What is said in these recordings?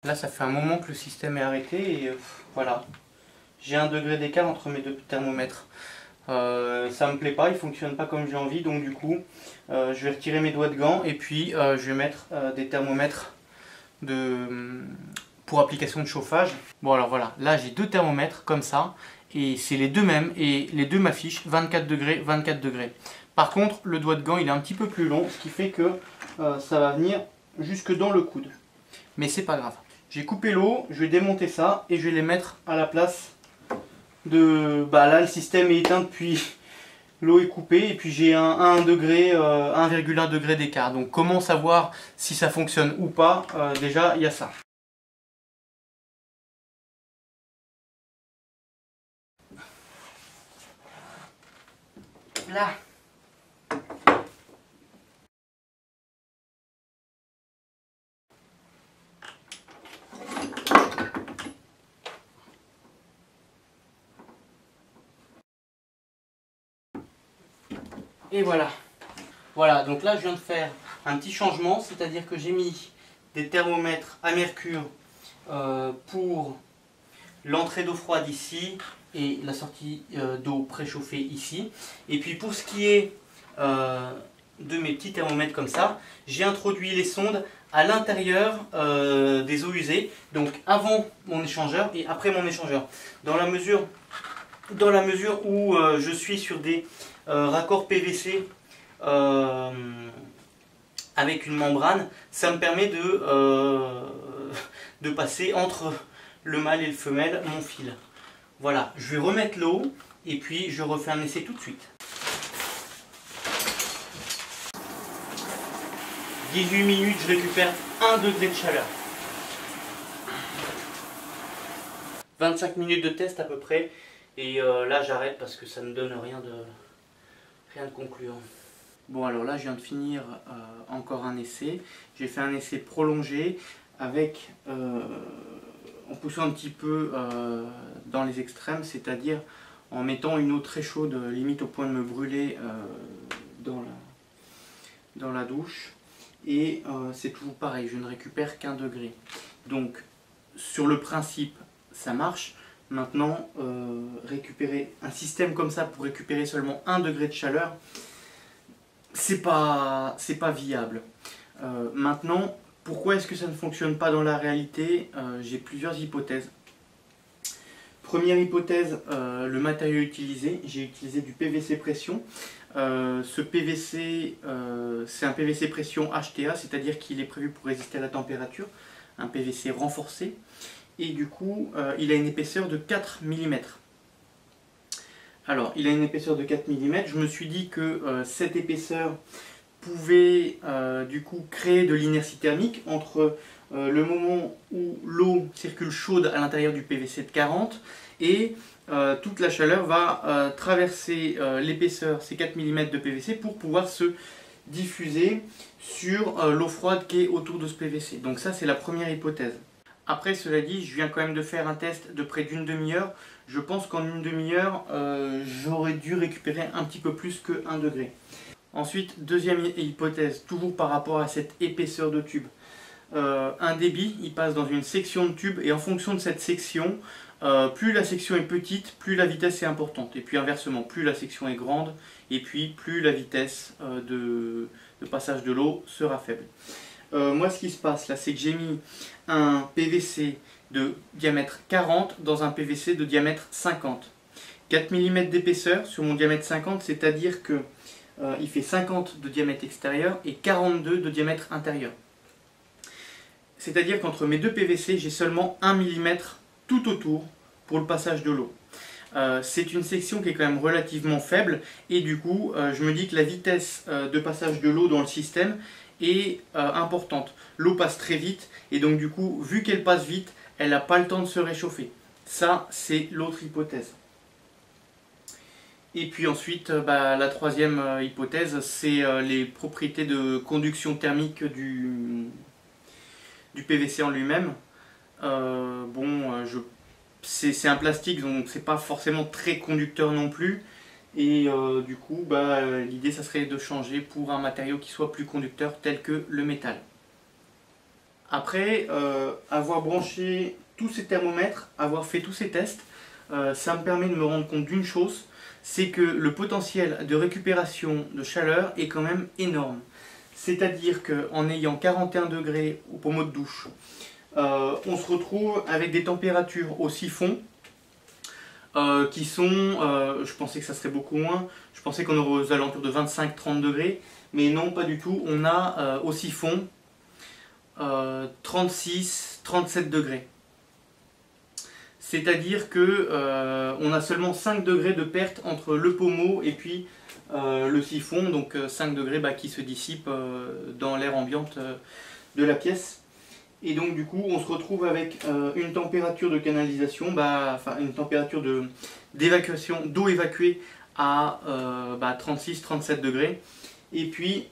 Là, ça fait un moment que le système est arrêté et voilà. J'ai 1 degré d'écart entre mes deux thermomètres. Ça me plaît pas, il fonctionne pas comme j'ai envie, donc du coup, je vais retirer mes doigts de gants et puis je vais mettre des thermomètres pour application de chauffage. Bon alors voilà, là j'ai 2 thermomètres comme ça et c'est les deux mêmes et les deux m'affichent 24 degrés, 24 degrés. Par contre, le doigt de gant il est un petit peu plus long, ce qui fait que ça va venir jusque dans le coude. Mais c'est pas grave. J'ai coupé l'eau, je vais démonter ça et je vais les mettre à la place de... Bah là le système est éteint depuis... L'eau est coupée et puis j'ai un 1 degré, 1,1 degré d'écart. Donc comment savoir si ça fonctionne ou pas? Déjà il y a ça. Là. Et voilà. Voilà, donc là je viens de faire un petit changement, c'est-à-dire que j'ai mis des thermomètres à mercure pour l'entrée d'eau froide ici et la sortie d'eau préchauffée ici. Et puis pour ce qui est de mes petits thermomètres comme ça, j'ai introduit les sondes à l'intérieur des eaux usées, donc avant mon échangeur et après mon échangeur. Dans la mesure où je suis sur des raccords PVC avec une membrane, ça me permet de passer entre le mâle et le femelle mon fil. Voilà, je vais remettre l'eau et puis je refais un essai tout de suite. 18 minutes, je récupère 1 degré de chaleur. 25 minutes de test à peu près. Et là j'arrête parce que ça ne donne rien de concluant. Bon alors là je viens de finir encore un essai. J'ai fait un essai prolongé avec en poussant un petit peu dans les extrêmes, c'est-à-dire en mettant une eau très chaude, limite au point de me brûler dans la douche. Et c'est toujours pareil, je ne récupère qu'1 degré. Donc sur le principe ça marche. Maintenant, récupérer un système comme ça pour récupérer seulement 1 degré de chaleur, c'est pas viable. Maintenant, pourquoi est-ce que ça ne fonctionne pas dans la réalité? J'ai plusieurs hypothèses. Première hypothèse, le matériau utilisé. J'ai utilisé du PVC pression. Ce PVC, c'est un PVC pression HTA, c'est-à-dire qu'il est prévu pour résister à la température, un PVC renforcé. Et du coup, il a une épaisseur de 4 mm. Alors, il a une épaisseur de 4 mm. Je me suis dit que cette épaisseur pouvait du coup créer de l'inertie thermique entre le moment où l'eau circule chaude à l'intérieur du PVC de 40 et toute la chaleur va traverser l'épaisseur, ces 4 mm de PVC, pour pouvoir se diffuser sur l'eau froide qui est autour de ce PVC. Donc ça, c'est la première hypothèse. Après, cela dit, je viens quand même de faire un test de près d'une demi-heure. Je pense qu'en une demi-heure, j'aurais dû récupérer un petit peu plus que 1 degré. Ensuite, deuxième hypothèse, toujours par rapport à cette épaisseur de tube. Un débit, il passe dans une section de tube et en fonction de cette section, plus la section est petite, plus la vitesse est importante. Et puis inversement, plus la section est grande et puis plus la vitesse de passage de l'eau sera faible. Moi, ce qui se passe là, c'est que j'ai mis un PVC de diamètre 40 dans un PVC de diamètre 50. 4 mm d'épaisseur sur mon diamètre 50, c'est-à-dire que il fait 50 de diamètre extérieur et 42 de diamètre intérieur. C'est-à-dire qu'entre mes deux PVC, j'ai seulement 1 mm tout autour pour le passage de l'eau. C'est une section qui est quand même relativement faible et du coup, je me dis que la vitesse de passage de l'eau dans le système est importante. L'eau passe très vite et donc du coup, vu qu'elle passe vite, elle n'a pas le temps de se réchauffer. Ça, c'est l'autre hypothèse. Et puis ensuite, la troisième hypothèse, c'est les propriétés de conduction thermique du PVC en lui-même. C'est un plastique, donc c'est pas forcément très conducteur non plus. Et du coup, l'idée, ça serait de changer pour un matériau qui soit plus conducteur, tel que le métal. Après, avoir branché tous ces thermomètres, avoir fait tous ces tests, ça me permet de me rendre compte d'une chose, c'est que le potentiel de récupération de chaleur est quand même énorme. C'est-à-dire qu'en ayant 41 degrés au pommeau de douche, on se retrouve avec des températures au siphon qui sont, je pensais que ça serait beaucoup moins, je pensais qu'on aurait aux alentours de 25-30 degrés, mais non, pas du tout. On a au siphon 36-37 degrés. C'est-à-dire que on a seulement 5 degrés de perte entre le pommeau et puis le siphon, donc 5 degrés qui se dissipent dans l'air ambiante de la pièce. Et donc du coup on se retrouve avec une température de canalisation, enfin une température d'évacuation, d'eau évacuée à 36-37 degrés. Et puis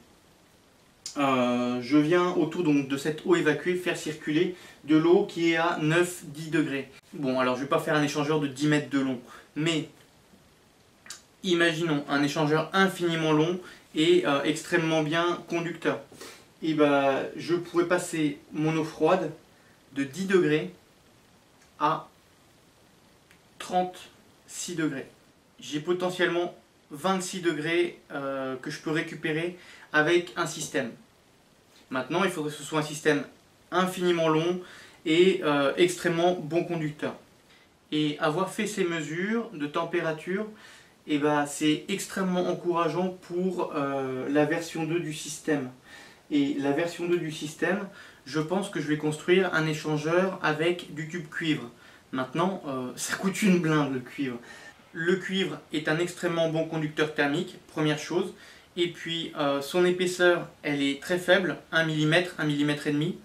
je viens autour donc, de cette eau évacuée faire circuler de l'eau qui est à 9-10 degrés. Bon, alors je ne vais pas faire un échangeur de 10 mètres de long, mais imaginons un échangeur infiniment long et extrêmement bien conducteur. Et je pourrais passer mon eau froide de 10 degrés à 36 degrés. J'ai potentiellement 26 degrés que je peux récupérer avec un système. Maintenant, il faudrait que ce soit un système infiniment long et extrêmement bon conducteur. Et avoir fait ces mesures de température, c'est extrêmement encourageant pour la version 2 du système. Et la version 2 du système, je pense que je vais construire un échangeur avec du tube cuivre. Maintenant, ça coûte une blinde le cuivre. Le cuivre est un extrêmement bon conducteur thermique, première chose. Et puis son épaisseur, elle est très faible, 1 mm, 1 mm et demi.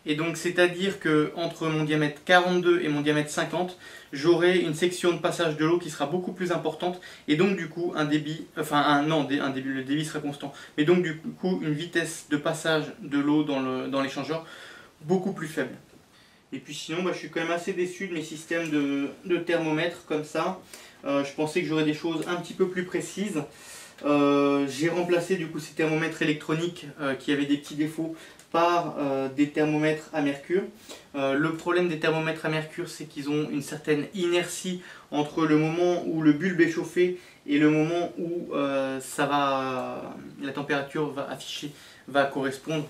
Et donc c'est-à-dire que entre mon diamètre 42 et mon diamètre 50, j'aurai une section de passage de l'eau qui sera beaucoup plus importante et donc du coup un débit, le débit sera constant, mais donc du coup une vitesse de passage de l'eau dans l'échangeur beaucoup plus faible. Et puis sinon je suis quand même assez déçu de mes systèmes de thermomètres comme ça. Je pensais que j'aurais des choses un petit peu plus précises. J'ai remplacé du coup ces thermomètres électroniques qui avaient des petits défauts par des thermomètres à mercure. Le problème des thermomètres à mercure, c'est qu'ils ont une certaine inertie entre le moment où le bulbe est chauffé et le moment où la température va correspondre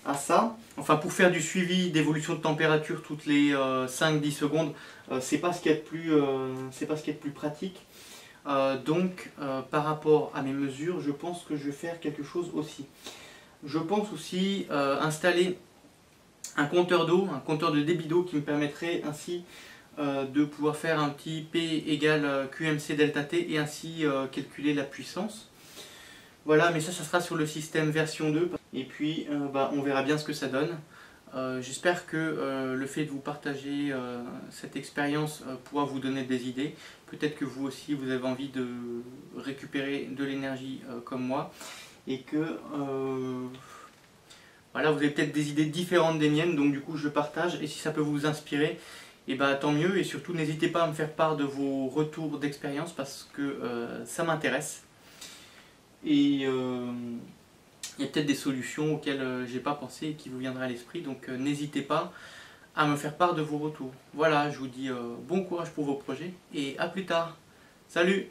à ça. Enfin, pour faire du suivi d'évolution de température toutes les 5-10 secondes, c'est pas ce qu'il y a de plus pratique. Donc par rapport à mes mesures, je pense que je vais faire quelque chose aussi. Je pense aussi installer un compteur d'eau, un compteur de débit d'eau qui me permettrait ainsi de pouvoir faire un petit P égale QMC delta T et ainsi calculer la puissance. Voilà, mais ça sera sur le système version 2 et puis on verra bien ce que ça donne. J'espère que le fait de vous partager cette expérience pourra vous donner des idées. Peut-être que vous aussi vous avez envie de récupérer de l'énergie comme moi et que voilà, vous avez peut-être des idées différentes des miennes, donc du coup je partage et si ça peut vous inspirer, tant mieux et surtout n'hésitez pas à me faire part de vos retours d'expérience parce que ça m'intéresse et il y a peut-être des solutions auxquelles j'ai pas pensé et qui vous viendraient à l'esprit, donc n'hésitez pas à me faire part de vos retours. Voilà, je vous dis bon courage pour vos projets et à plus tard. Salut!